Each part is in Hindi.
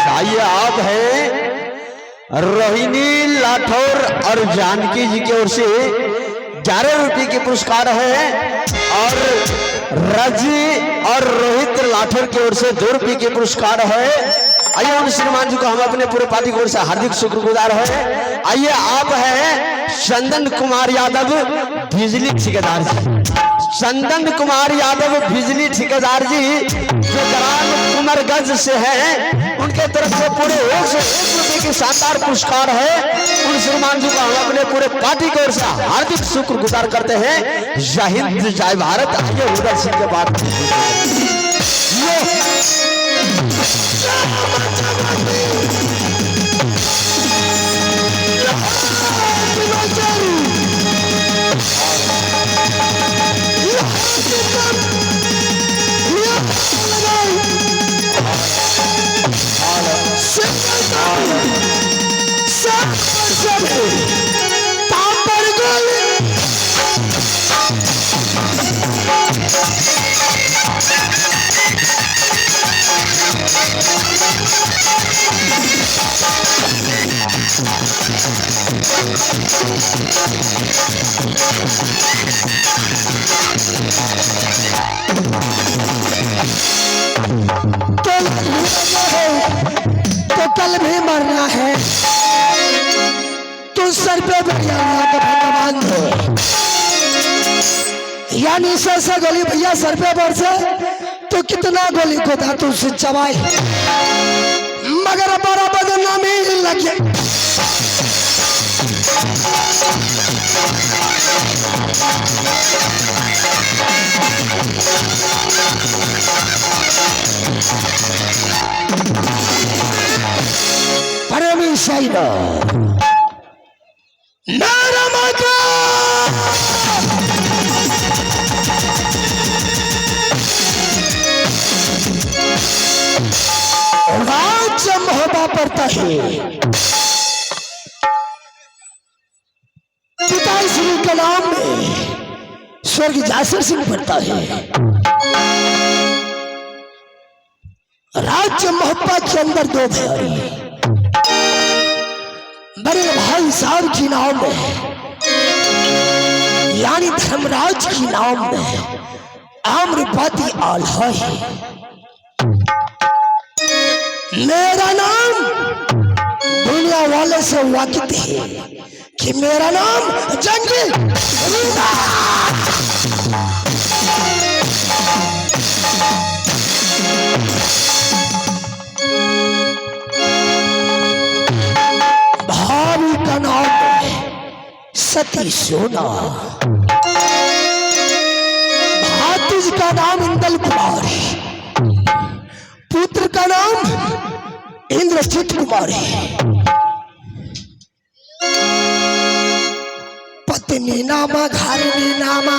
आइए, आप हैं रोहिणी लाठौर और जानकी जी की ओर से 11 रुपये के पुरस्कार है और रजी और रोहित लाठौर की ओर से 2 रुपये के पुरस्कार है। आइए उन श्रीमान जी को हम अपने पूरे पार्टी की ओर से हार्दिक शुक्रगुजार है। आइए, आप हैं चंदन कुमार यादव बिजली ठेकेदार जी, चंदन कुमार यादव बिजली ठेकेदार जी जो ग्राम कुमरगंज से हैं, उनके तरफ से पूरे 101 रुपये के शानदार पुरस्कार है। उन श्रीमान जी को हम अपने पूरे पार्टी की ओर से हार्दिक शुक्रगुजार करते हैं। जय हिंद, जय भारत। आइए उदय सिंह के बाद तो कल भी मरना है, तू सर पे भगवान दो, यानी से गोली भैया सर पे बरसे तो कितना गोली को था तू से चबाई, मगर बड़ा बदनामी लगे। परमेश्वर नारा माता राज्य मोहब्बत पड़ता है, पिता श्री के नाम में स्वर्ग जासर सिंह पड़ता है। राज्य मोहब्बत के अंदर 2 भाई, बड़े भाई साहब की नाम में यानी धर्मराज की नाम में आम्रपाली आल्हा है। मेरा नाम दुनिया वाले से वाकिफ है कि मेरा नाम जंगी भाभी का नाम सती सोना, भातिज का नाम इंदल कुमारी, पुत्र का नाम इंद्रजीत कुमारी, पत्नी नामा घारिणी नामा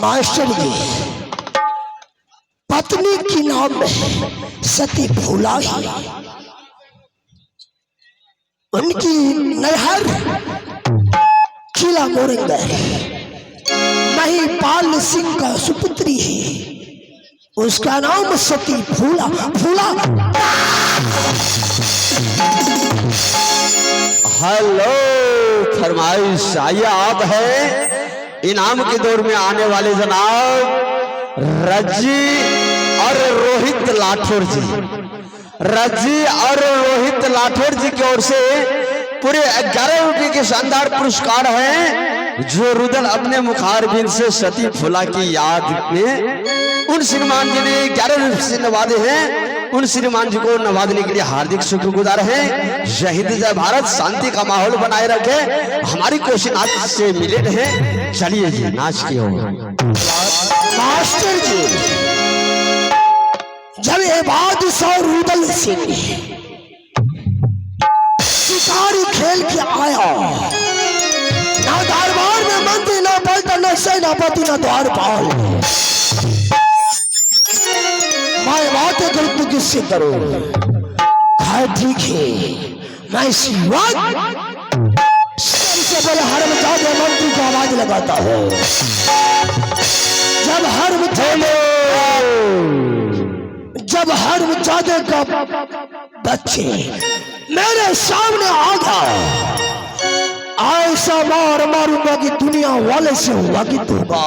मास्टर जी, पत्नी की नाम में सती भोला ही, उनकी नहर किला मोरंगर महिपाल सिंह का सुपुत्री है, उसका नाम सती भोला भोला। हेलो फरमाइश, आइए आप है इनाम के दौर में आने वाले जनाब रजी और रोहित लाठौर जी। रजी और रोहित लाठौर जी की ओर से पूरे 11 रुपए के शानदार पुरस्कार हैं, जो रुदल अपने मुखारबिन से सती फुला की याद में उन श्रीमान जी ने 11 रुपए से नवाजे हैं। उन श्रीमान जी को नवाजने के लिए हार्दिक शुक्रगुजार हैं। जय हिंद जय भारत, शांति का माहौल बनाए रखे, हमारी कोशिश नाच से मिले रहे। चलिए जी नाच की हो। मास्टर जी, जब ये बादशाह रुदल सिंह शिकारी खेल के आया, ना दरबार में मंत्री, ना पलटन, ना सेनापति, ना द्वारपाल, मैं बात करूँ किससे करो? खाए ठीक है, मैं सबसे पहले हरमजादे मंत्री को आवाज लगाता हूँ। जब हरमजादे का बच्चे मेरे सामने आ गया, ऐसा मार मारूंगा कि दुनिया वाले से हुआ कि तोबा।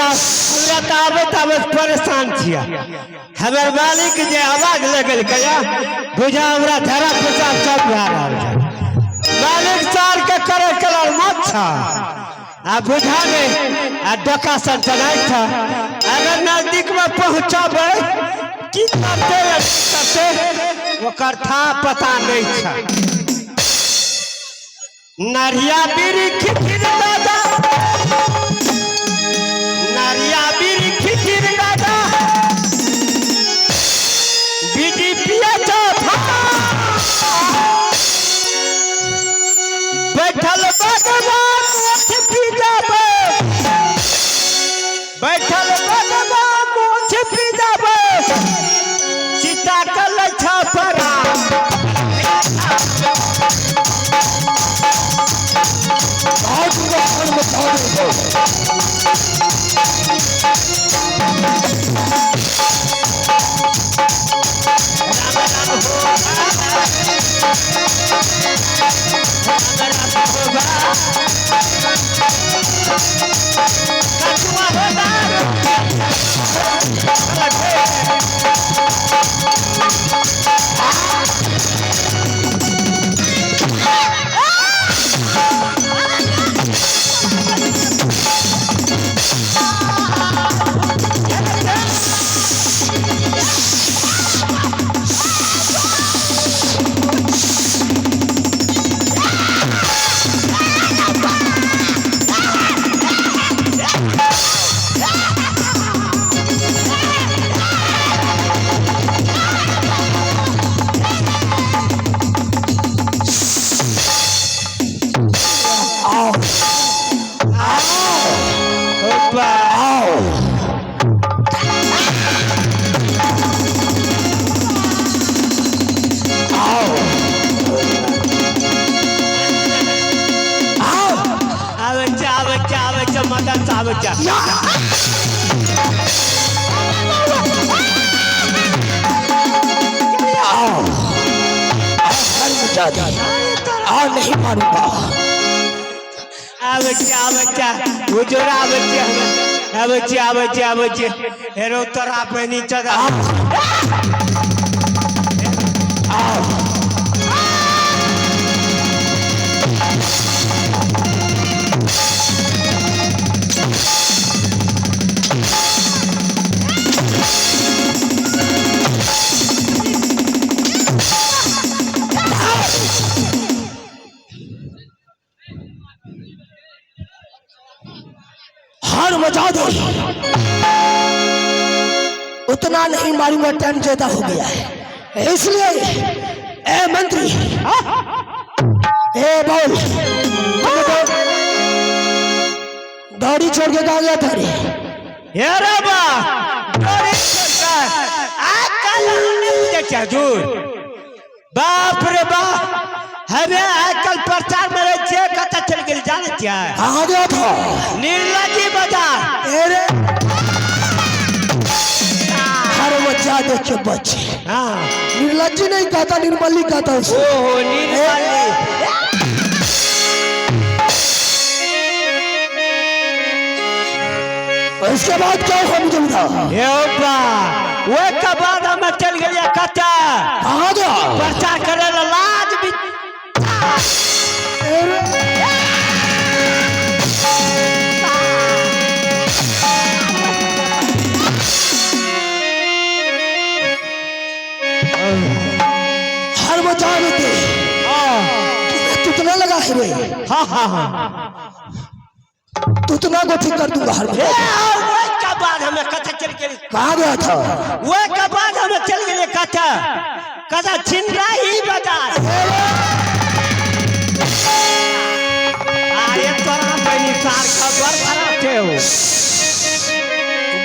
ताबत परेशान छिया हमर मालिक जे आवाज लगल गया बुझा हमरा धरा पुसा सब भा रहल है मालिक सार के करे कलर मत था आ बुझा में आ डका सन चलाई था अगर नजदीक में पहुंचाबे की करते ओकर था पता नहीं था नरिया बीरी खिखिर दादा नरिया बीरी खिखिर दादा बीडी पिया था बैठल भगवान मोछ पी जाबे बैठल भगवान मोछ पी जाबे सीता कल छपरा नहीं मारूंगा हेरो तोरा पे नीचे हार मचा दो उतना नहीं मारूंगा टाइम ज्यादा हो गया है इसलिए ए मंत्री ए बोल दौड़ी छोड़ के कहा गया था रे बाप रे बाप हमें आजकल प्रचार में रहे कथा चल गई जाने क्या कहा गया था निर्लजी बाजार अरे हर बच्चा देख के बच्चे निर्लज्जी नहीं कहता निर्मली कहता उसे ओहो निर्मली इसके बाद क्या हुआ मुझे बता वो के बाद हमें चल गया कथा कहा गया प्रचार करे लाज भी हर मचा देते तुतना लगा है रे तुतना को ठीक कर दूंगा हर के बाद हमें कथा चल गई कहा गया था वो के बाद हमें चल गई कथा कथा छिंदरा ही बाजार आए तोरा बनी सार खबर कराते हो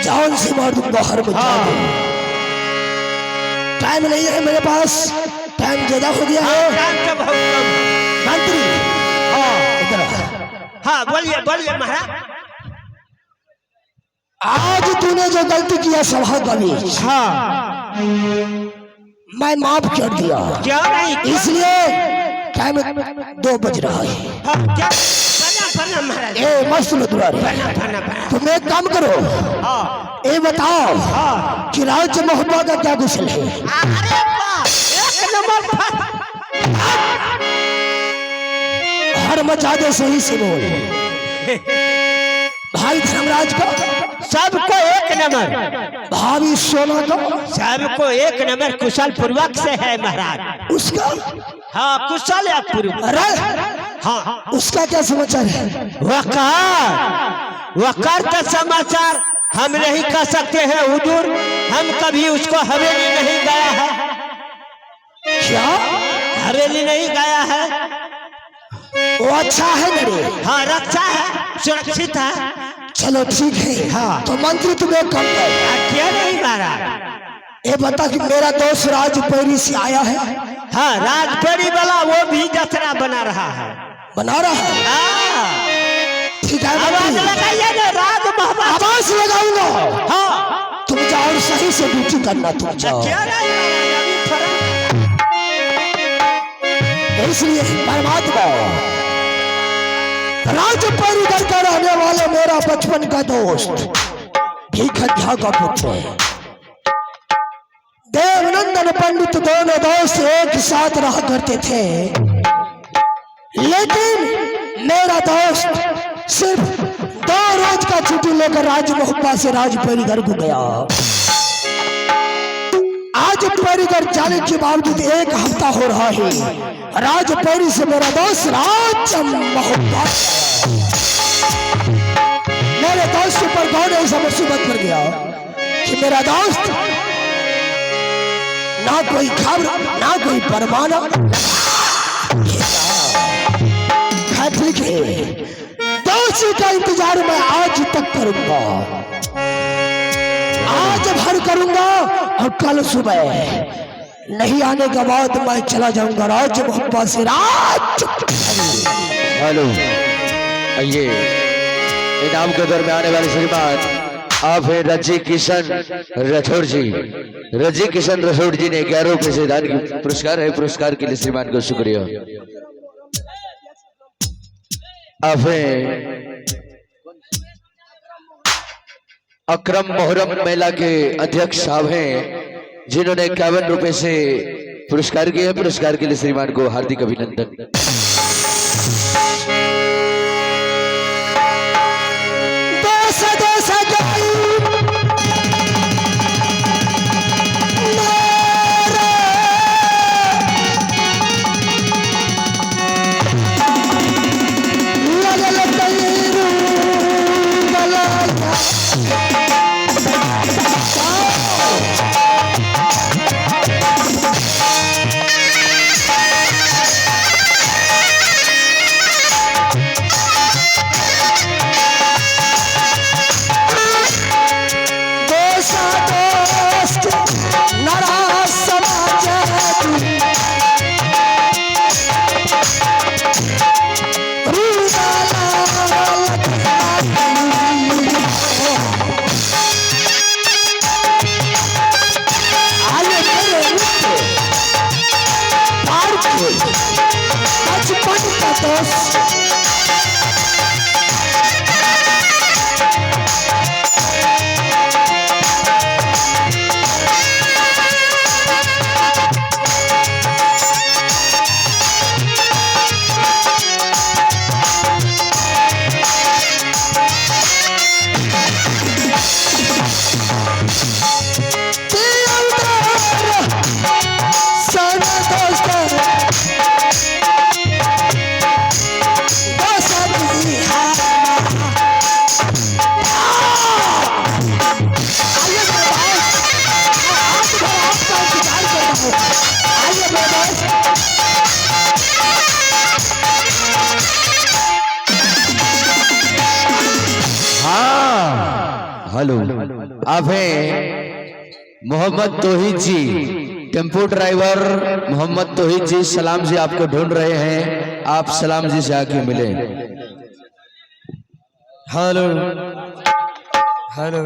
जान से मार दूंगा हर मचा टाइम नहीं है मेरे पास टाइम ज्यादा हो गया है मंत्री हाँ बोलिए बोलिए महाराज आज तूने जो गलती किया सभा का बीच मैं माफ कर दिया क्यों नहीं इसलिए टाइम 2 बज रहा है क्या प्रणाम महाराज। ए मस्त दुआरे प्रणाम प्रणाम प्रणाम। तुम एक काम करो, हाँ ये बताओ हाँ। कि राज्य मोहब्बत का क्या कुशल है? अरे वाह, एक नंबर हर मचा दे सही से बोल। भाई धर्मराज का, सबको एक नंबर, भाभी सोना का, सबको एक नंबर कुशल पूर्वक से है महाराज। उसका हाँ कुशल है पूर्वक। अरे हाँ उसका क्या समाचार है? वकार का समाचार हम नहीं कह सकते हैं हुजूर, हम कभी उसको हवेली नहीं गया है। क्या हवेली नहीं गया है? वो अच्छा है मेरे? हाँ रक्षा है, सुरक्षित है। चलो ठीक है। हाँ। तो मंत्री तुम्हें कम कर, क्या नहीं महाराज? ये बता कि मेरा दोस्त राज पैरी से आया है? हाँ राजपरी वाला वो भी जतरा बना रहा है। बना रहा है? हाँ। ठीक है आवाज मंत्री। लगाइए ना राज मोहब्बत। आवाज लगाऊंगा। हाँ तुम जाओ सही से ड्यूटी करना, तुम जाओ। क्या नहीं महाराज, अभी फर्क। इसलिए परमात्मा राज परिवार का रहने वाले मेरा बचपन का दोस्त भीखध्या का पुत्र देवनंदन पंडित, दोनों दोस्त एक साथ रहा करते थे। लेकिन मेरा दोस्त सिर्फ 2 रोज का छुट्टी लेकर राज मोहब्बत से राज परिगर को गया। आज परिगर जाने के बावजूद 1 हफ्ता हो रहा है, राज पैरी से मेरा दोस्त राज मोहब्बत मेरे दोस्त के ऊपर कौन ऐसा मुसीबत पड़ गया कि मेरा दोस्त ना कोई खबर ना कोई परवाना। ठीक है, दोस्ती का इंतजार मैं आज तक करूंगा, आज भर करूंगा और कल सुबह नहीं आने के बाद मैं चला जाऊंगा राज मोहब्बत से राज। हेलो, आइए इनाम के दौर में आने वाले श्रीमान आप हैं रजी किशन राठौर जी। रजी किशन राठौर जी ने 11 रुपए से दान की पुरस्कार है। पुरस्कार के लिए श्रीमान को शुक्रिया। आप हैं अकरम मोहर्रम मेला के अध्यक्ष साहब हैं, जिन्होंने 51 रुपए से पुरस्कार किया है। पुरस्कार के लिए श्रीमान को हार्दिक अभिनंदन। हेलो, आप हैं मोहम्मद तौहीद जी, टेम्पो ड्राइवर मोहम्मद तौहीद जी। सलाम जी आपको ढूंढ रहे हैं, आप सलाम जी से आके मिले। Hello hello.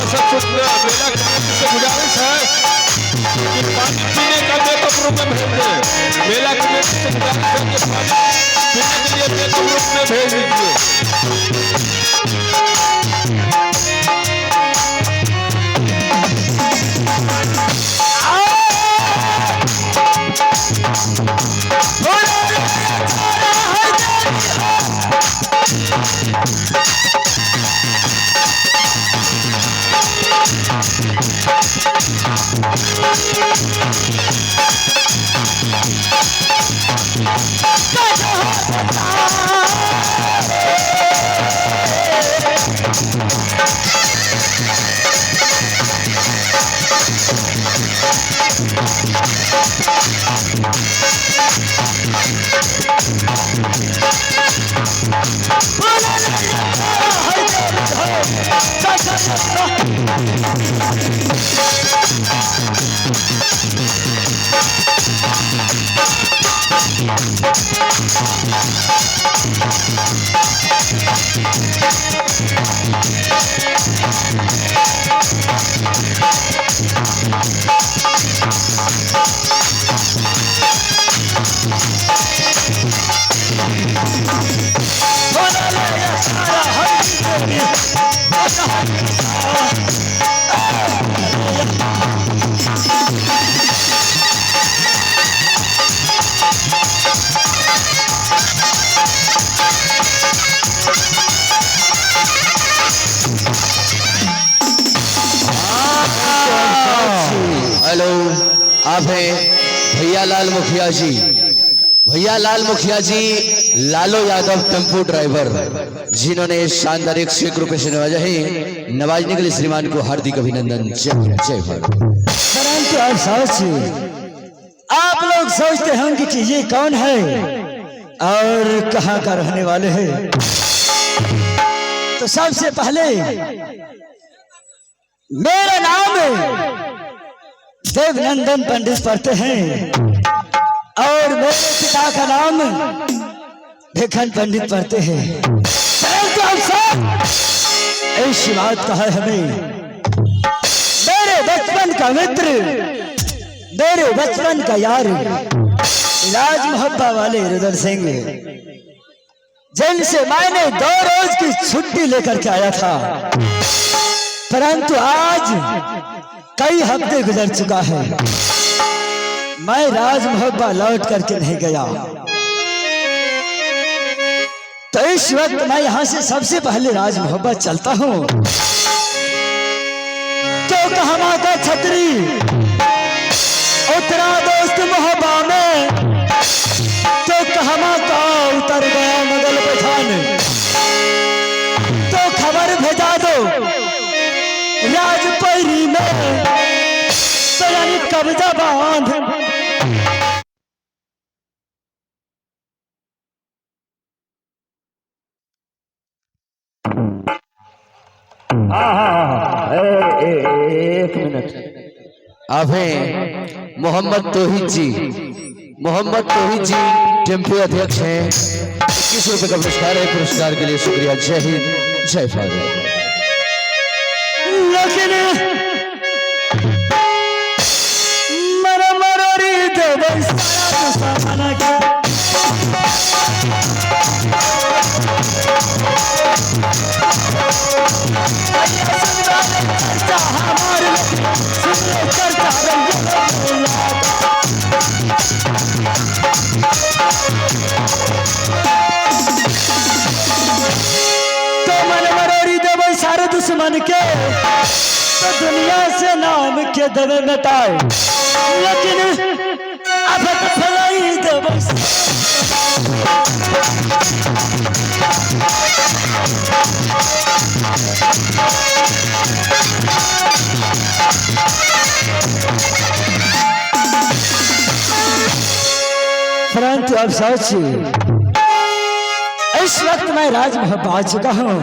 सब कुछ मेला कमेटी से गुजारिश है कि पानी पीने का मेकअप रूम में भेज दें। मेला कमेटी से गुजारिश है कि पानी पीने के लिए मेकअप रूम में भेज दीजिए। हेलो, आप हैं भैया लाल मुखिया जी। भैया लाल मुखिया जी लालो यादव टेम्पो ड्राइवर, जिन्होंने शानदार 101 रुपए से नवाजा है। नवाजने के लिए श्रीमान को हार्दिक अभिनंदन। जय जय भारत। परंतु आप सोचिए, आप लोग सोचते होंगे कि ये कौन है और कहाँ का रहने वाले हैं। तो सबसे पहले मेरा नाम देवनंदन पंडित पढ़ते हैं और मेरे पिता का नाम भिखन पंडित पढ़ते हैं। परंतु अब सब ऐसी बात कहा है हमें, मेरे बचपन का मित्र, मेरे बचपन का यार राज मोहब्बा वाले रुदल सिंह, जिनसे मैंने 2 रोज की छुट्टी लेकर के आया था, परंतु आज कई हफ्ते गुजर चुका है, मैं राज मोहब्बा लौट करके नहीं गया। तो इस वक्त मैं यहां से सबसे पहले राज मोहब्बा चलता हूं। तो कहमा का छतरी उतरा दोस्त मोहब्बा में, तो कहमा का उतर गया मुगल पठान। तो खबर भेजा दो राजपरी में, तो यानी कब्जा बांध। एक मिनट। आप हैं मोहम्मद तौहीद जी। मोहम्मद तौहीद जी टेम्पो अध्यक्ष हैं। 21 रुपए का पुरस्कार है। पुरस्कार के लिए शुक्रिया। जय हिंद, जय भारत। लेकिन मर मरोरी देव सारा सामान के तो मन मरोरी देव सारे दुश्मन के, तो दुनिया से नाम के दबे मिटाए। लेकिन आफत फैलाई देव परंतु अब सोचिए, इस वक्त मैं राज में पहुंच चुका हूं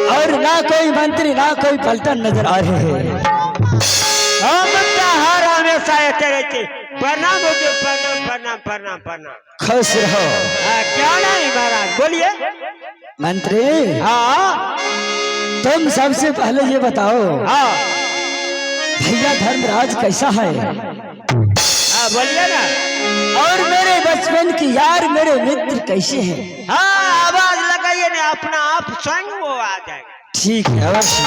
और ना कोई मंत्री ना कोई पलटन नजर आ रहे हैं। हम हारा में चाहे तेरे के प्रणाम हो गए, प्रणाम प्रणाम प्रणाम प्रणाम। खुश रहो। क्या नहीं महाराज, बोलिए। मंत्री, हाँ तुम सबसे पहले ये बताओ, हाँ भैया धर्मराज कैसा है? हाँ बोलिए ना। और मेरे बचपन की यार मेरे मित्र कैसे हैं? हाँ आवाज लगाइए ना, अपना आप स्वयं वो आ जाएगा। ठीक है, अवश्य।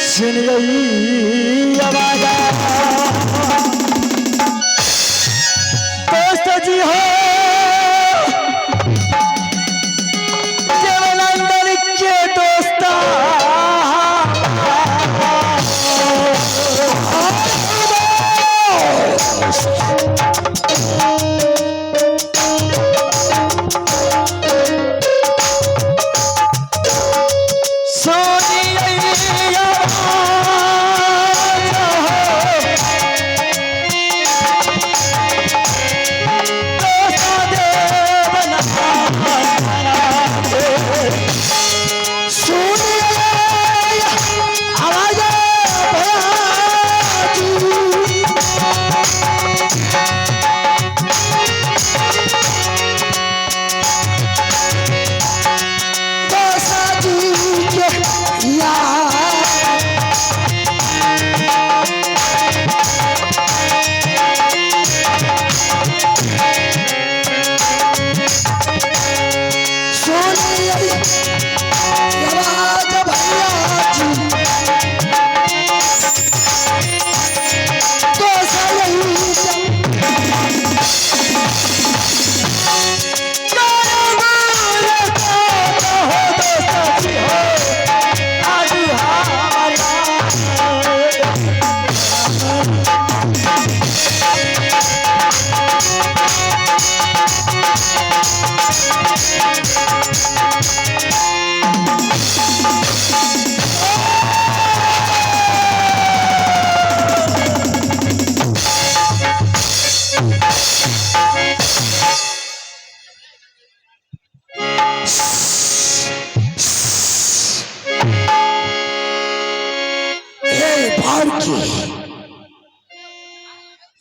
सुन रही आवाज दोस्त जी हो, केवल अंदर के दोस्ता,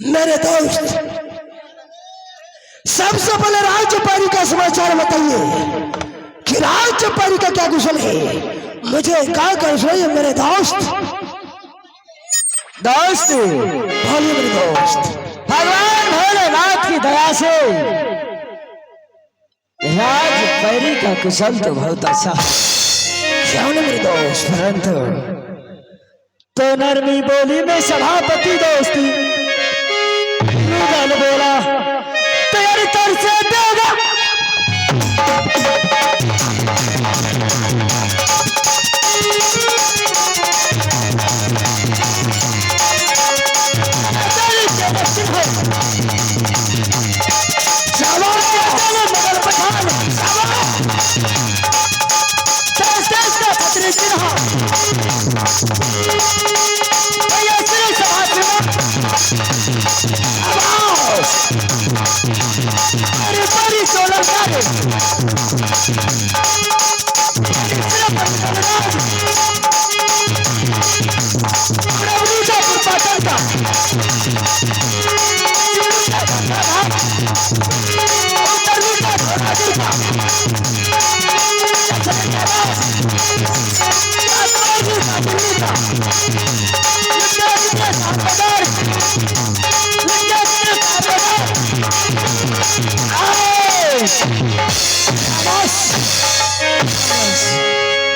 मेरे दोस्त, सबसे पहले राज्यपारी का समाचार बताइए कि राज्यपारी का क्या कुशल है। मुझे क्या कर है मेरे दोस्त। दोस्त बोलिए मेरे दोस्त। भगवान भोलेनाथ की दया से राजपरी का कुशल तो बहुत अच्छा है, क्यों नहीं मेरे दोस्त? परंतु तो नरमी बोली में सभापति दोस्ती रुदल बोला तेरी तर से देगा। मगर पठान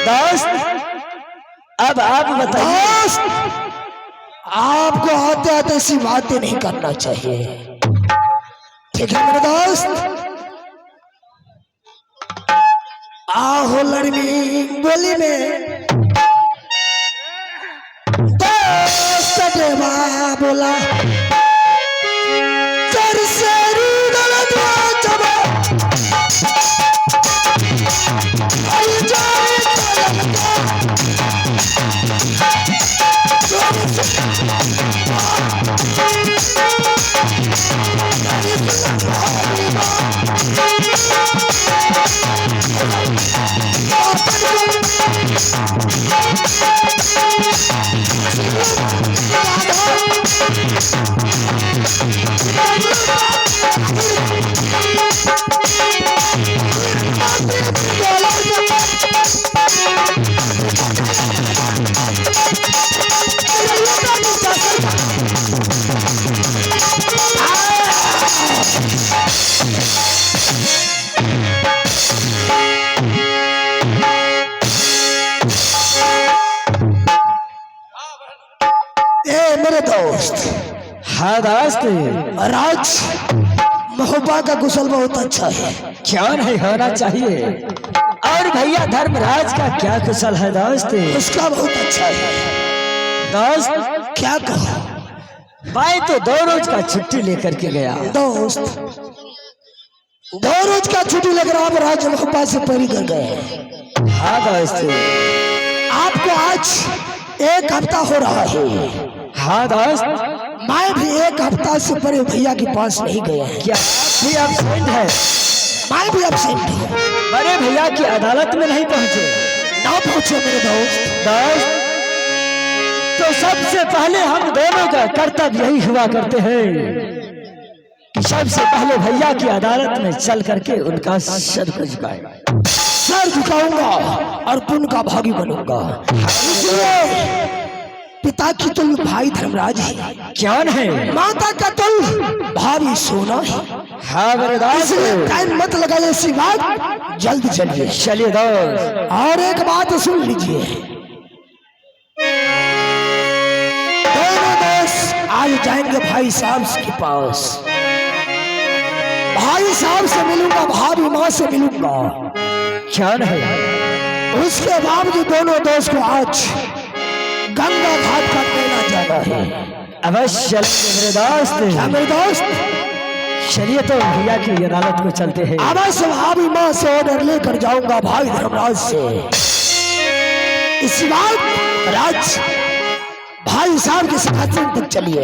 दोस्त, अब आप बताइए। दोस्त, आपको आते आते ऐसी बातें नहीं करना चाहिए, ठीक है मेरे दोस्त? आहो लड़मी बोली में दोस्त देवा बोला कर से रुदल द्वाचबा आई जाए हाँ दोस्त, राज महोबा का कुशल बहुत अच्छा है। क्यों नहीं होना चाहिए। और भैया धर्मराज का क्या कुशल है दोस्त? उसका बहुत अच्छा है। दोस्त क्या कहो मैं तो 2 रोज का छुट्टी लेकर के गया। दोस्त, 2 रोज का छुट्टी लेकर आप राज महोबा से परी कर गए। हाँ दोस्त। आपको आज 1 हफ्ता हो रहा है। हाँ दोस्त। मैं भी 1 हफ्ता से परे भैया के पास नहीं गया है। क्या आप भी एब्सेंट है? मैं भी एब्सेंट हूँ। बड़े भैया की अदालत में नहीं पहुंचे? ना पहुंचे मेरे दोस्त। दोस्त तो सबसे पहले हम दोनों का कर्तव्य यही हुआ करते हैं कि सबसे पहले भैया की अदालत में चल करके उनका सर को झुकाएगा। सर झुकाऊंगा और पुण्य का भागी बनूंगा। इसलिए पिता की तुल भाई धर्मराज है। क्यों नहीं? माता का तुल भाभी सोना है। हाँ मेरे दोस्त। इसलिए टाइम मत लगाइए, ऐसी बात जल्द चलिए। चलिए दोस्त। और एक बात सुन लीजिए, दोनों दोस्त आज जाएंगे भाई साहब के पास। भाई साहब से मिलूंगा, भाभी माँ से मिलूंगा। क्यों नहीं? उसके बावजूद दोनों दोस्त को आज गंगा घाट का मेला जाना है। अवश्य मेरे दोस्त। क्या मेरे दोस्त? चलिए तो भैया की अदालत में चलते हैं। अवश्य भाभी माँ से ऑर्डर लेकर जाऊंगा भाई धर्मराज से। इसी बात राज भाई साहब के सिंहासन तक चलिए।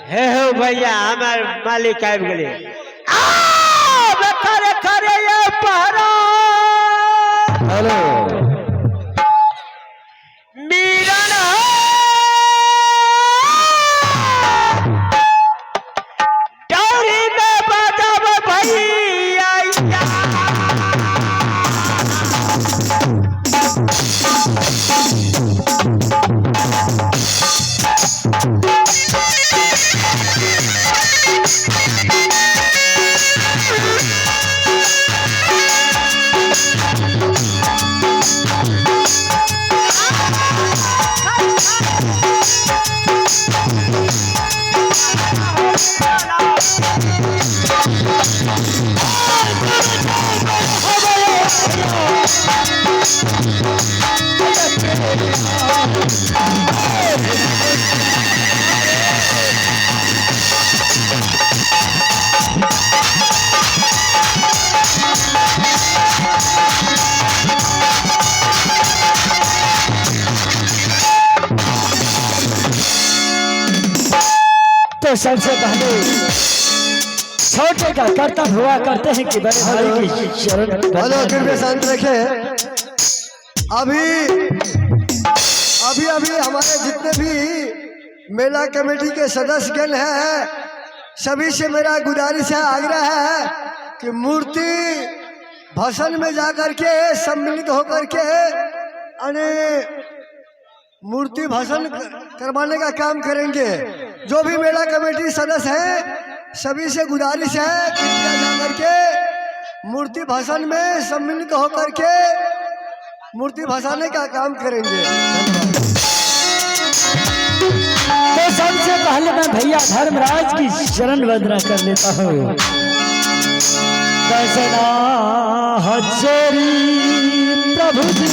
हे हो भैया हमार मालिक आबि गेलै। करे करे ये पहरा हेलो मीरन डौरी में बजाब भैया। तो सबसे पहले छोटे का कर्तव्य हुआ करते हैं कि बड़े भाई की शरण हेलो कृपया शांत रखे। अभी अभी हमारे जितने भी मेला कमेटी के सदस्यगण हैं, सभी से मेरा गुजारिश है, आग्रह है कि मूर्ति भसन में जाकर के सम्मिलित होकर के मूर्ति भसन करवाने का काम करेंगे। जो भी मेला कमेटी सदस्य हैं सभी से गुजारिश है कि जाकर के मूर्ति भसन में सम्मिलित होकर के मूर्ति भसाने का काम करेंगे। तो सबसे पहले मैं भैया धर्मराज की शरण वंदना कर लेता हूँ। दसना हजरी प्रभु जी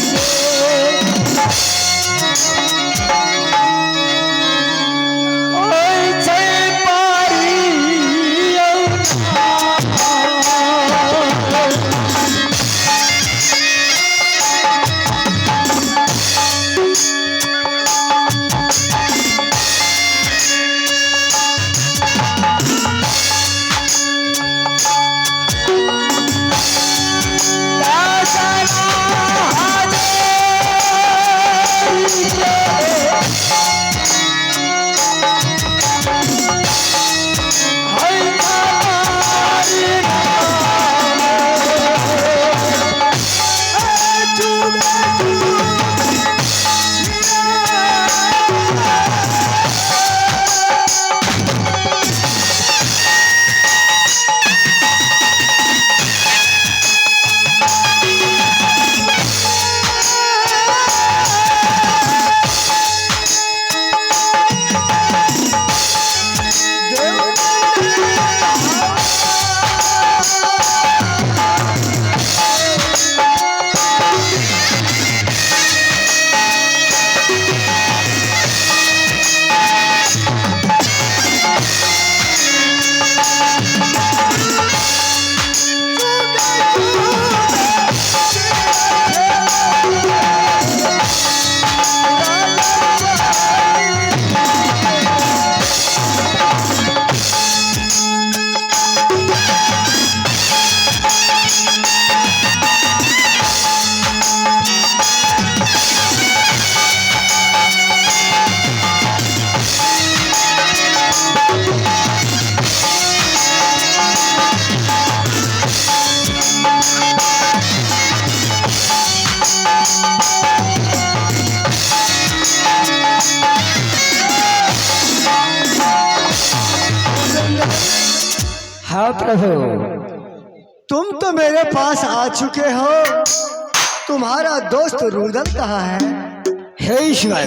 हाँ प्रभु, तुम तो मेरे पास आ चुके हो। तुम्हारा दोस्त रुदल कहाँ है? हे ईश्वर,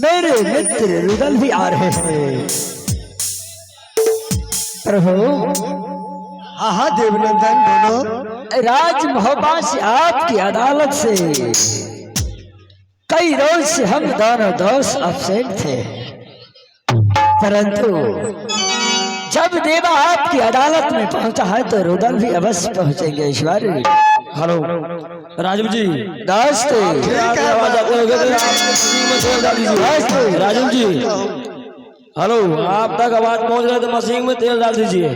मेरे मित्र रुदल भी आ रहे हैं प्रभु। हाँ देवनंदन बोलो। राज महोबा से आपकी अदालत से कई रोज से हम दोनों दोस्त अपसेट थे, परंतु जब देवा आपकी अदालत में पहुंचा है तो रुदल भी अवश्य पहुंचेंगे ईश्वर। हेलो राजू जी, नमस्ते राजू जी, हेलो, आप तक आवाज पहुंच रहे तो मशीन में तेल डाल दीजिए।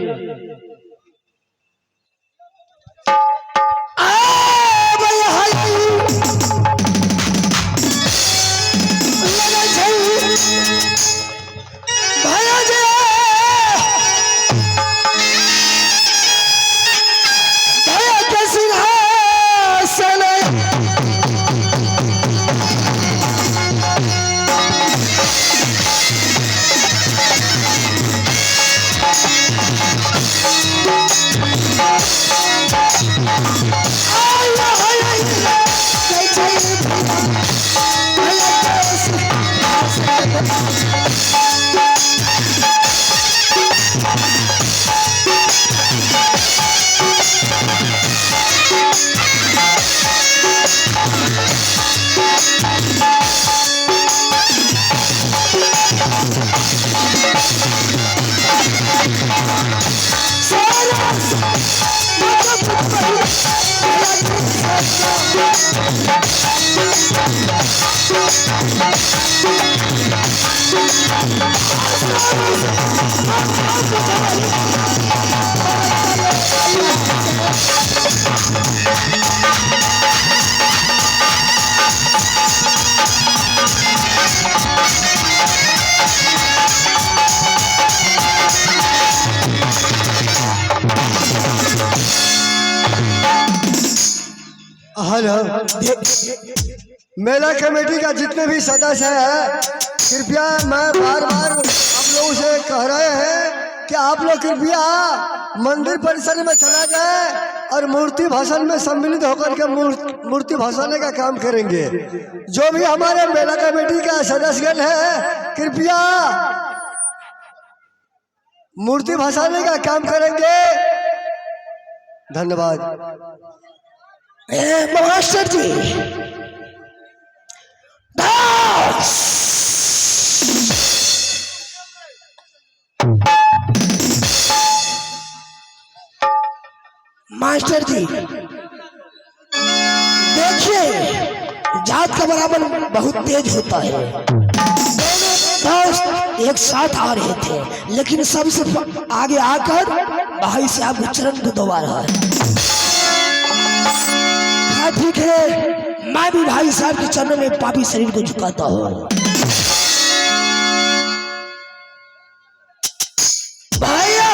हेलो, मेला कमेटी का जितने भी सदस्य हैं, कृपया मैं बार बार आप लोगों से कह रहे हैं कि आप लोग कृपया मंदिर परिसर में चला जाए और मूर्ति भाषण में सम्मिलित होकर के मूर्ति भाषण का काम करेंगे। जो भी हमारे मेला कमेटी का सदस्यगण है, कृपया मूर्ति भाषण का काम करेंगे। धन्यवाद। मास्टर जी, मास्टर जी देखिए, जात का बराबर बहुत तेज होता है। दोनों दोस्त एक साथ आ रहे थे, लेकिन सबसे आगे आकर भाई साहब के चरण को दबा रहा है। हाँ ठीक है, मैं भी भाई साहब के चरणों में पापी शरीर को झुकाता हूँ। भैया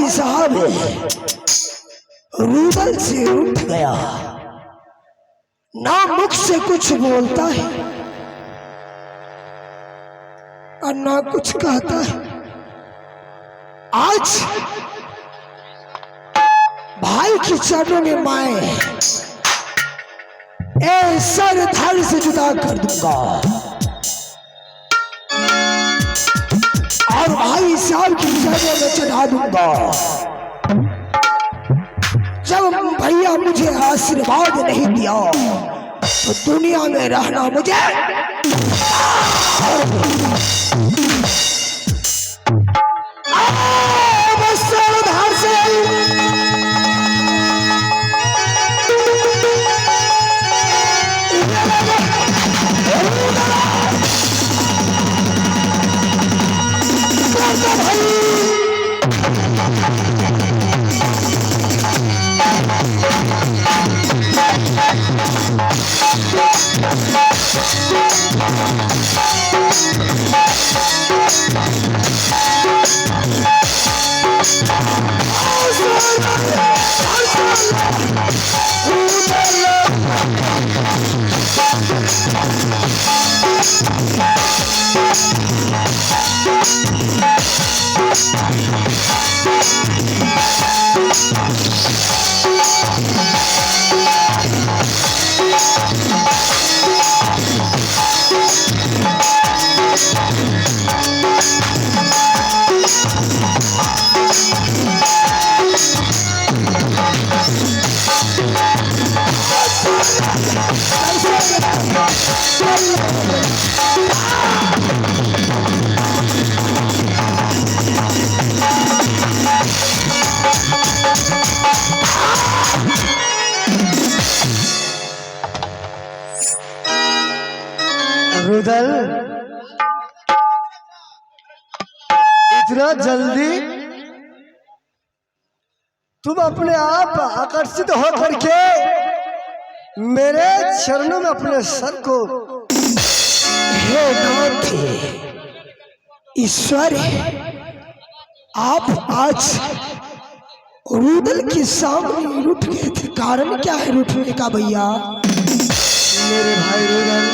भाई साहब रुदल से उठ गया, ना मुख से कुछ बोलता है और ना कुछ कहता है। आज भाई की चरणों में मैं सर धड़ से जुदा कर दूंगा और भाई साहब की चरणों में चढ़ा दूंगा। जब भैया मुझे आशीर्वाद नहीं दिया तो दुनिया में रहना मुझे बस उधार से रुदल, इतना जल्दी तुम अपने आप आकर्षित होकर के मेरे चरणों में अपने सर को, हे नाथ ईश्वर, आप आज रुदल के सामने रुठ गए थे। कारण क्या है रुठने का भैया? मेरे भाई रुदल,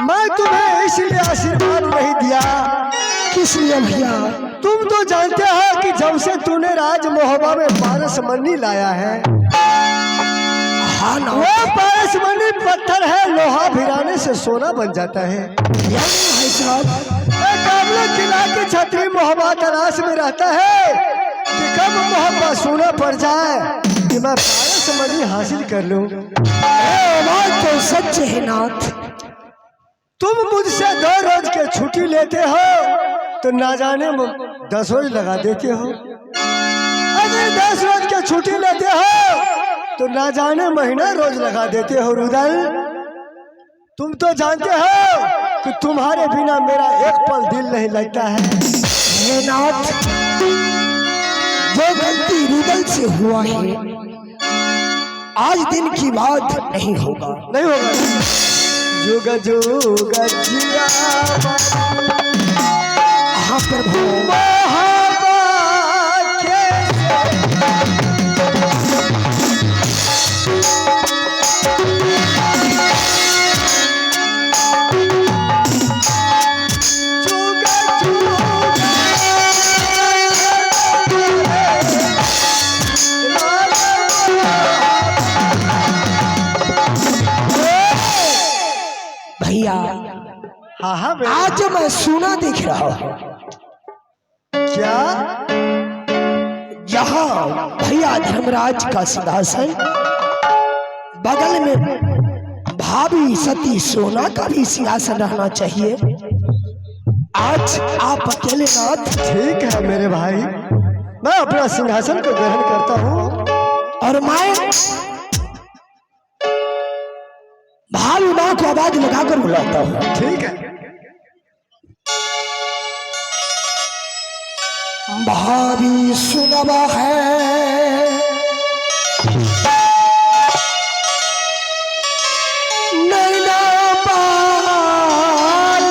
मैं तुम्हें इसलिए आशीर्वाद नहीं दिया। किस लिए भैया? तुम तो जानते हो कि जब से तूने राज मोहब्बा में पारसमणि लाया है, हाँ ना, वो पारसमणि पत्थर है, लोहा भिराने से सोना बन जाता है। भाई साहब, काबले किला की छतरी मोहब्बा तलाश में रहता है कि कब मोहब्बा सोना पड़ जाए कि मैं पारसमणि हासिल कर लूं। बात तो सच है नाथ। तुम मुझसे 2 रोज के छुट्टी लेते हो तो ना जाने 10 रोज लगा देते हो। अगर 10 रोज के छुट्टी लेते हो तो ना जाने महीना रोज लगा देते हो। रुदल, तुम तो जानते हो कि तुम्हारे बिना मेरा एक पल दिल नहीं लगता है। हे नाथ, जो गलती रुदल से हुआ है आज दिन की बात नहीं होगा। नहीं होगा। जुग जुग जिया हाँ प्रभु, भैया हाँ हाँ आज मैं सोना देख रहा हूँ। क्या? यहाँ भैया धर्मराज का सिंहासन, बगल में भाभी सती सोना का भी सिंहासन रहना चाहिए। आज आप अकेले नाथ। ठीक है मेरे भाई, मैं अपना सिंहासन को ग्रहण करता हूँ और मैं भाभी माँ को आवाज लगाकर बुलाता हूँ। ठीक है। भाभी सुनवा है नैना बाल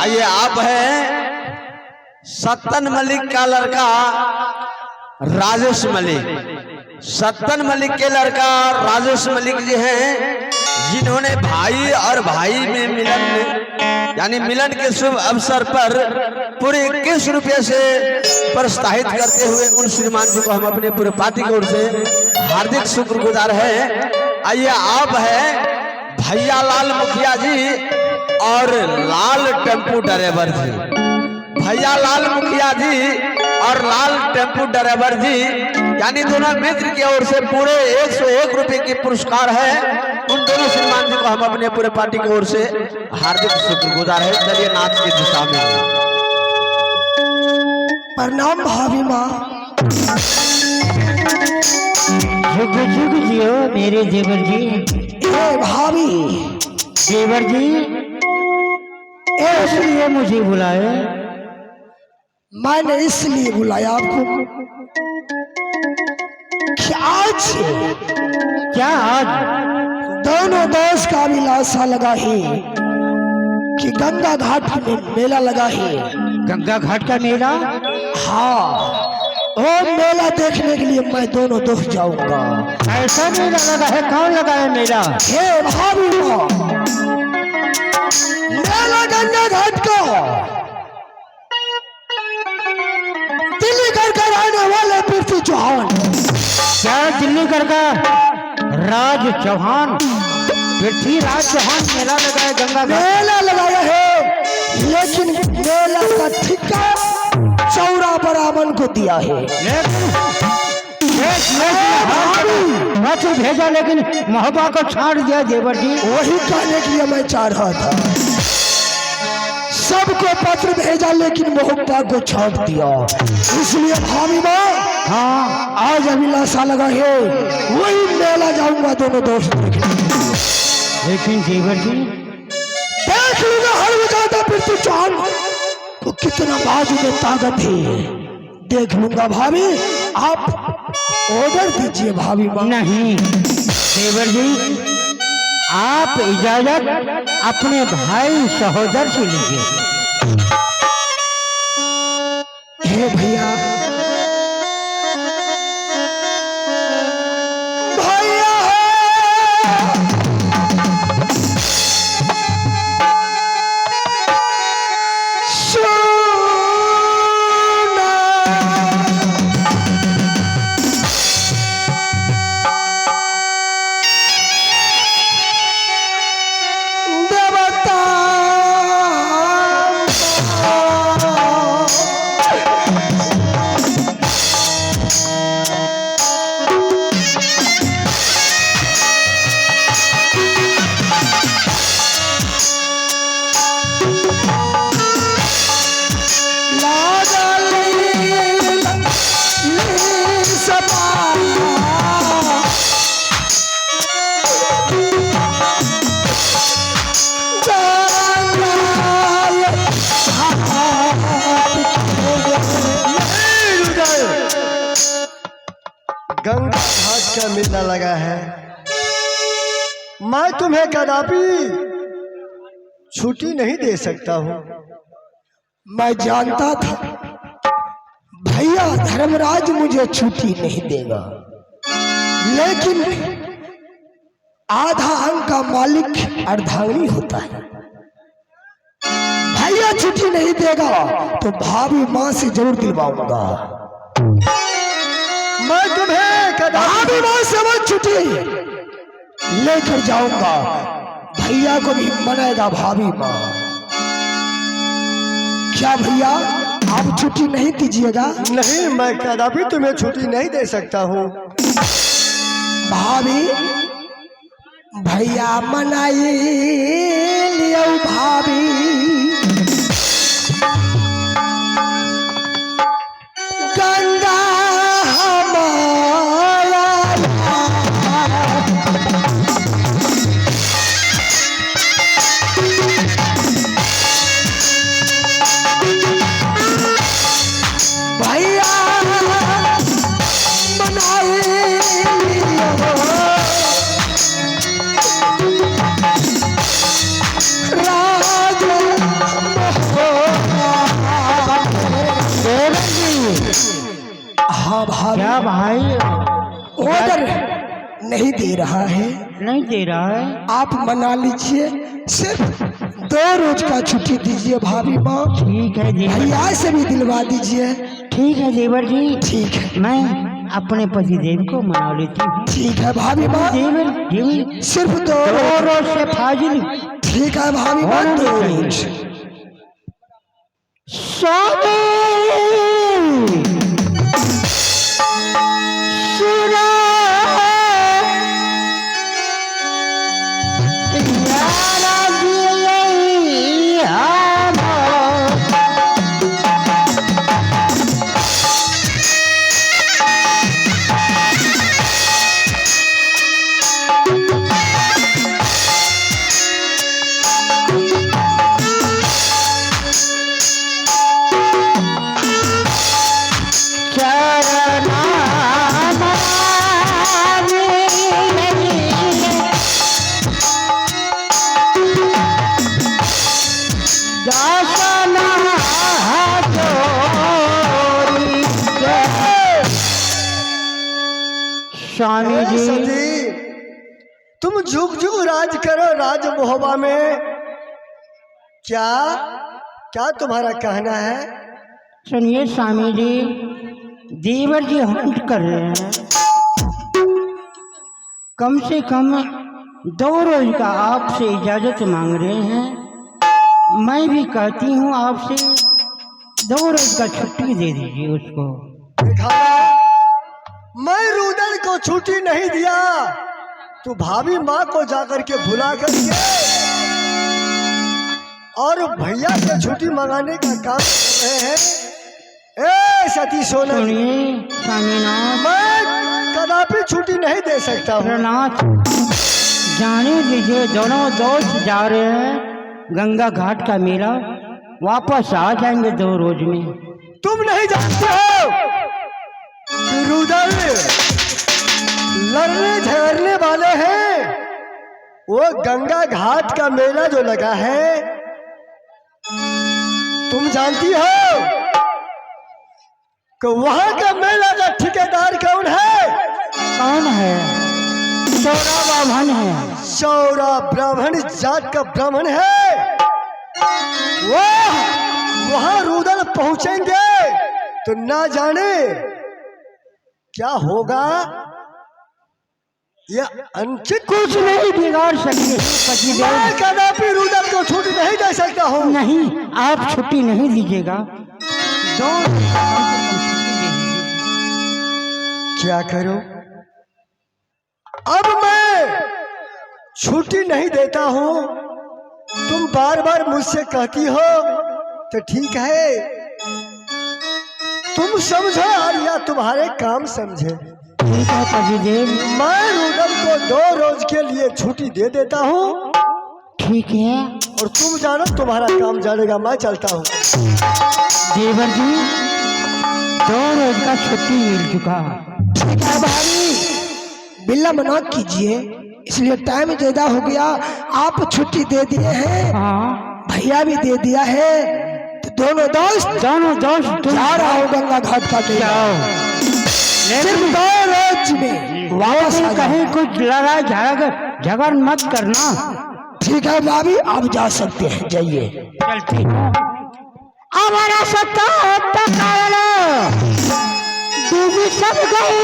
आइए आप हैं सत्तन मलिक का लड़का राजेश मलिक। सत्तन मलिक के लड़का राजेश मलिक जी हैं जिन्होंने भाई और भाई में मिलन यानी मिलन के शुभ अवसर पर पूरे 21 रुपये से प्रोत्साहित करते हुए उन श्रीमान जी को हम अपने पूरे पार्टी की ओर से हार्दिक शुक्रगुजार हैं। आइए आप हैं भैया लाल मुखिया जी और लाल टेम्पू ड्राइवर जी। भैया लाल मुखिया जी और लाल टेम्पू ड्राइवर जी यानी दोनों मित्र की ओर से पूरे 101 रुपए की पुरस्कार है। उन दोनों श्रीमान जी को हम अपने पूरे पार्टी की ओर से हार्दिक शुक्रगुजार है। चलिए नाच की दिशा में प्रणाम भाभी माँ। झुक झुक जियो मेरे देवर जी। ए भाभी, देवर जी इसलिए मुझे बुलाए? मैंने इसलिए बुलाया आपको कि आज क्या आज दोनों दोस्त का अभिलाषा लगा है कि गंगा घाट में मेला लगा है। गंगा घाट का मेला? हाँ, वो मेला देखने के लिए मैं दोनों दोस्त जाऊंगा। ऐसा मेला लगा है? कौन लगा है मेला? हे भाभी माँ, मेला गंगा घाट का दिल्ली कर आने वाले पृथ्वी चौहान। क्या दिल्ली कर राज चौहान, पृथ्वीराज चौहान मेला लगाया गंगा घाट? मेला लगाया है, लेकिन मेला का ठिका चौरा बराबर को दिया है। पत्र भेजा लेकिन मोहब्बा को छाड़ दिया देवर जी। वही कहने के लिए मैं चाह रहा था, सबको पत्र भेजा लेकिन मोहब्बा को छाड़ दिया। इसलिए भाभी माँ, हाँ आज अभिलाषा लगा है, वही मेला जाऊंगा दोनों दोस्त देखने। लेकिन देवर जी देख लूंगा हर वजह पृथ्वी चौहान को कितना बाजू में ताकत है, देख लूंगा। भाभी आप ऑर्डर दीजिए भाभी माँ। नहीं देवर जी, आप इजाजत अपने भाई सहोदर से लीजिए। हे भैया, भैया देवता गंगा घाट का मेला लगा है, मैं तुम्हें कदापि छुट्टी नहीं दे सकता हूँ। मैं जानता था भैया धर्मराज मुझे छुट्टी नहीं देगा, लेकिन आधा अंक का मालिक अर्धांगिनी होता है। भैया छुट्टी नहीं देगा तो भाभी माँ से जरूर दिलवाऊंगा। मैं तुम्हें भाभी माँ से वो छुट्टी लेकर जाऊंगा, भैया को भी मनाएगा भाभी माँ। क्या भैया आप छुट्टी नहीं दीजिएगा? नहीं, मैं कदापि तुम्हें छुट्टी नहीं दे सकता हूँ। भाभी भैया मनाई लियो भाभी, गंगा हमारा भैया मनाई लियो राज हाँ भाई, क्या भाई? ऑर्डर नहीं दे रहा है। नहीं दे रहा है? आप मना लीजिए, सिर्फ 2 रोज का छुट्टी दीजिए भाभी माँ। ठीक है देवर, भैया से भी दिलवा दीजिए। ठीक है देवर जी, ठीक है, मैं अपने पति देव को मना लेती हूँ। ठीक है भाभी माँ, देवर देवर सिर्फ 2 रोज। रोज से फाजिल ठीक है भाभी माँ, 2 रोज। स्वामी जी सती, तुम जुग जुग राज करो राज मोहबा में। क्या क्या तुम्हारा कहना है? सुनिए स्वामी जी, देवर जी हंट कर रहे हैं, कम से कम 2 रोज का आपसे इजाजत मांग रहे हैं। मैं भी कहती हूँ आपसे 2 रोज का छुट्टी दे दीजिए उसको। देखा, मैं रुदन को छुट्टी नहीं दिया, तू भाभी माँ को जाकर के बुला करके और भैया से छुट्टी मंगाने का काम कर रहे हैं। ए सती सोना, सुनिए स्वामीनाथ, मैं कदापि छुट्टी नहीं दे सकता हूँ। नाथ जाने दीजिए, दोनों दोस्त जा रहे हैं गंगा घाट का मेला, वापस आ जाएंगे 2 रोज में। तुम नहीं जानते हो रुदन लड़ने झगड़ने वाले हैं। वो गंगा घाट का मेला जो लगा है, तुम जानती हो कि वहां का मेला का ठेकेदार कौन है? कौन है? सौरा ब्राह्मण है। सौरा ब्राह्मण जात का ब्राह्मण है। वो वहां रुदन पहुंचेंगे तो ना जाने क्या होगा। यह अंकित कुछ नहीं बिगाड़ सकते पति देव। मैं कदापि रुदन को छुट्टी नहीं दे सकता हूँ। नहीं, आप छुट्टी नहीं दीजिएगा, 2 रोज का कम से कम छुट्टी दे दीजिए। क्या करूं? अब मैं छुट्टी नहीं देता हूँ, तुम बार बार मुझसे कहती हो तो ठीक है, तुम समझो और या तुम्हारे काम समझे। ठीक है पति देव, मैं रुदन को 2 रोज के लिए छुट्टी दे देता हूँ, ठीक है। और तुम जानो तुम्हारा काम जानेगा। मैं चलता हूँ। देवर जी 2 रोज का छुट्टी मिल चुका। ठीक है भाई, विलम्ब ना कीजिए, इसलिए टाइम ज्यादा हो गया। आप छुट्टी दे दिए हैं, हाँ भैया भी दे दिया है, तो दोनों दोस्त तुम जा रहा हूँ गंगा घाट का मेला। सिर्फ 2 रोज में वापस आ जाओ। कहीं कुछ लड़ाई झगड़ मत करना। ठीक है भाभी, आप जा सकते हैं, जाइए। चल ठीक है। हमारा सत्ता दूबी सब गई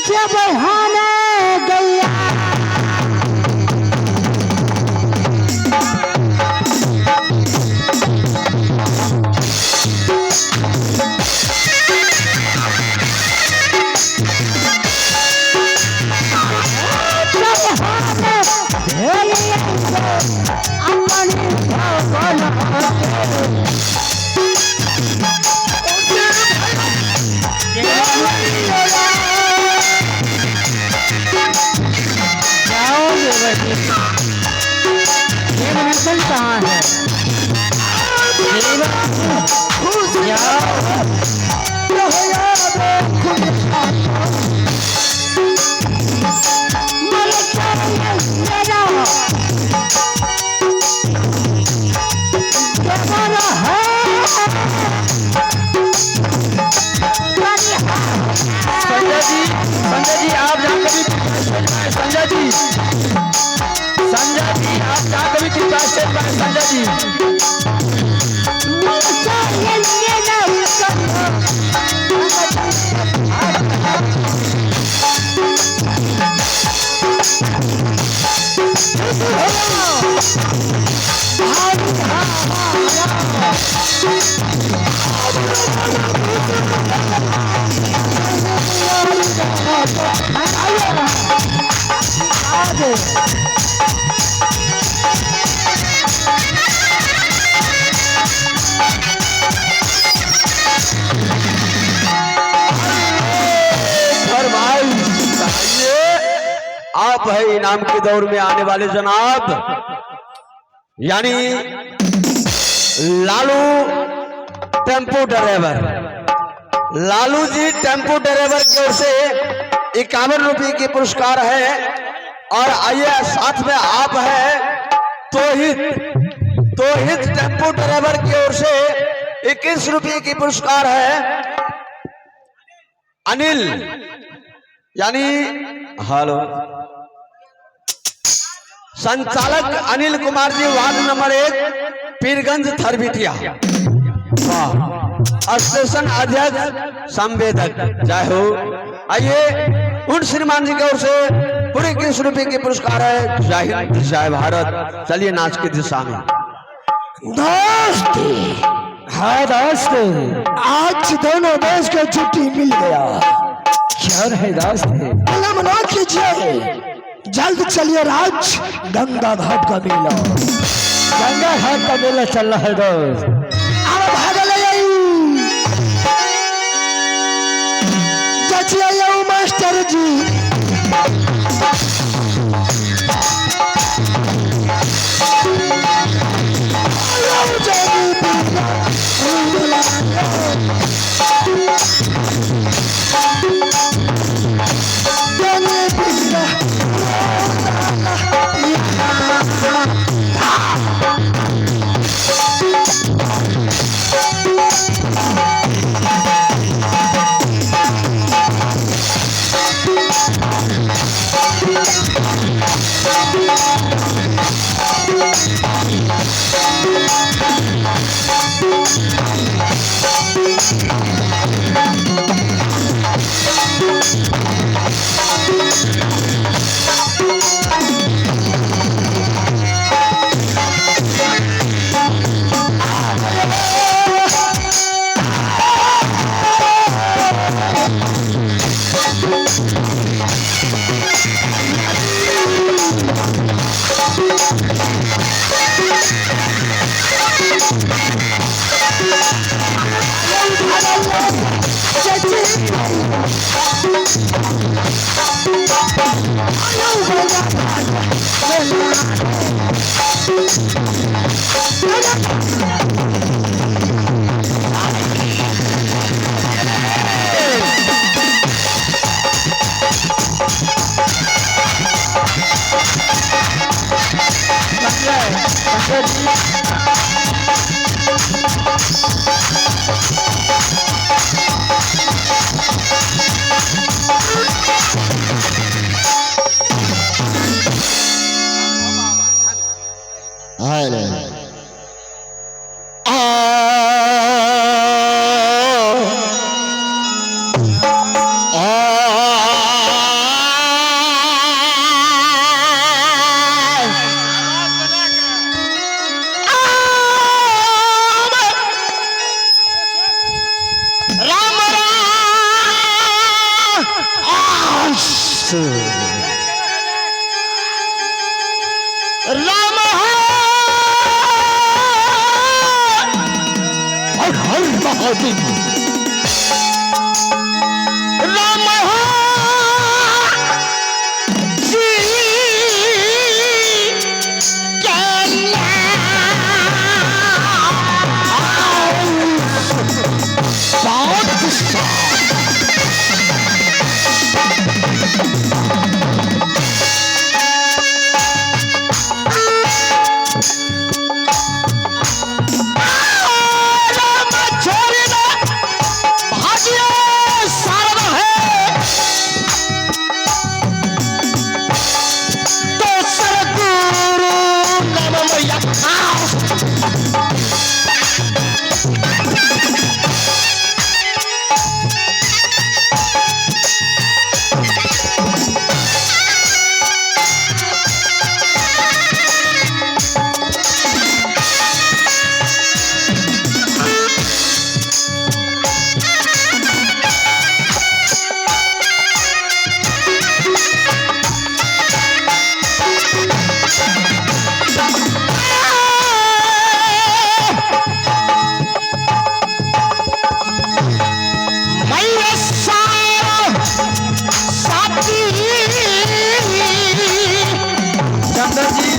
जब हाने गैया कहाँ है? संजय जी आप जहाँ कभी संजय जी आप जहाँ कभी कृपा स्टेज पर संजय जी आप है इनाम के दौर में आने वाले जनाब, यानी Lalu tempo driver. Lalu ji tempo driver की ओर से 51 रुपये की पुरस्कार है। और आइए साथ में आप है तोहित टेम्पो ड्राइवर की ओर से 21 रुपये की पुरस्कार है। अनिल यानी हेलो संचालक Anil Kumar ji, ward number 1 Pirganj Tharbitiya. Station अध्यक्ष संवेदक, जय हो। आइए उन श्रीमान जी की ओर से पूरे 21 रुपये की पुरस्कार है। जय हिंद जय भारत। चलिए नाच की दिशा में। दोस्त, हाँ दोस्त, आज दोनों दोस्त को छुट्टी मिल गया। क्या है दोस्त? विलम्ब ना कीजिए, जल्द चलिए राज, गंगा घाट का मेला। गंगा घाट का मेला चल रहा है दोस्त। अब भागल जचिए मास्टर जी। चंद्र जी। अरे राम हर हर महादेव राम जी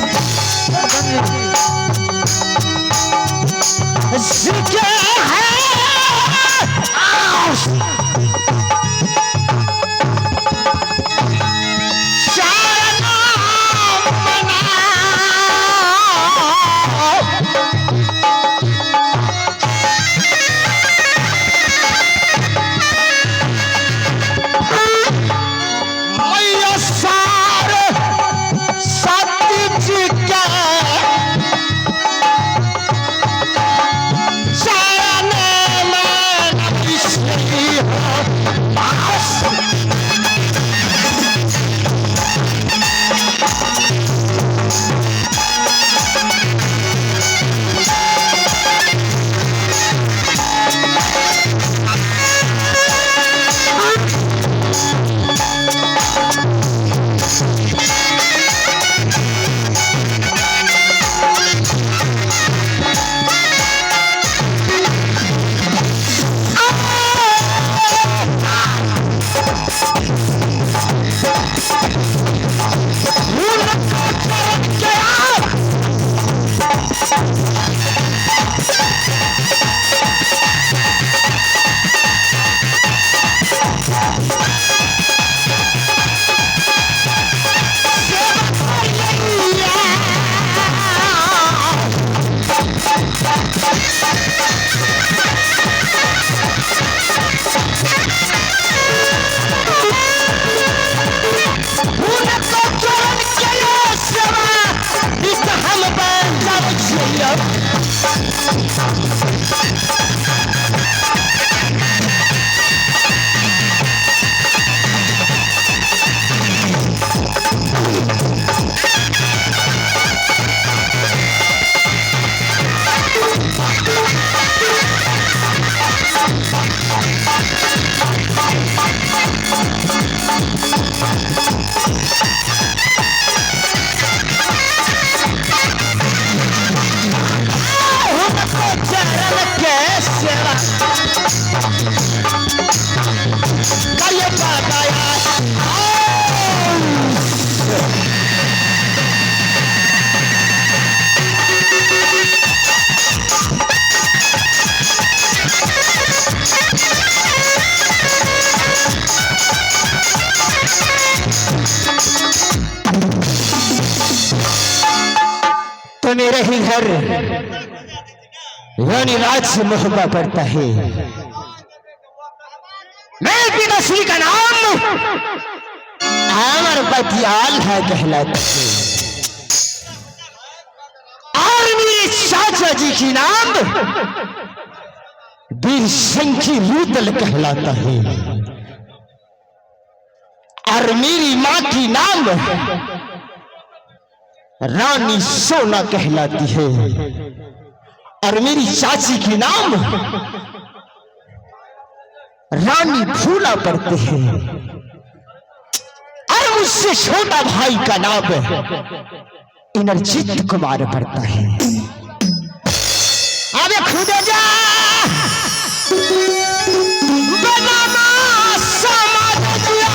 तो मेरे अपने ही घर रानी राज से मोहब्बत करता है। मेरे पिताश्री का नाम अमर बतियाल है कहलाता है, और मेरे चाचा जी की नाम वीर शंखी रूदल कहलाता है, और मेरी मां की नाम रानी सोना कहलाती है, और मेरी चाची की नाम रानी फूला पड़ते हैं, और मुझसे छोटा भाई का नाम इंद्रजीत कुमार पड़ता है। अबे खुद जा बनाना समाज दिया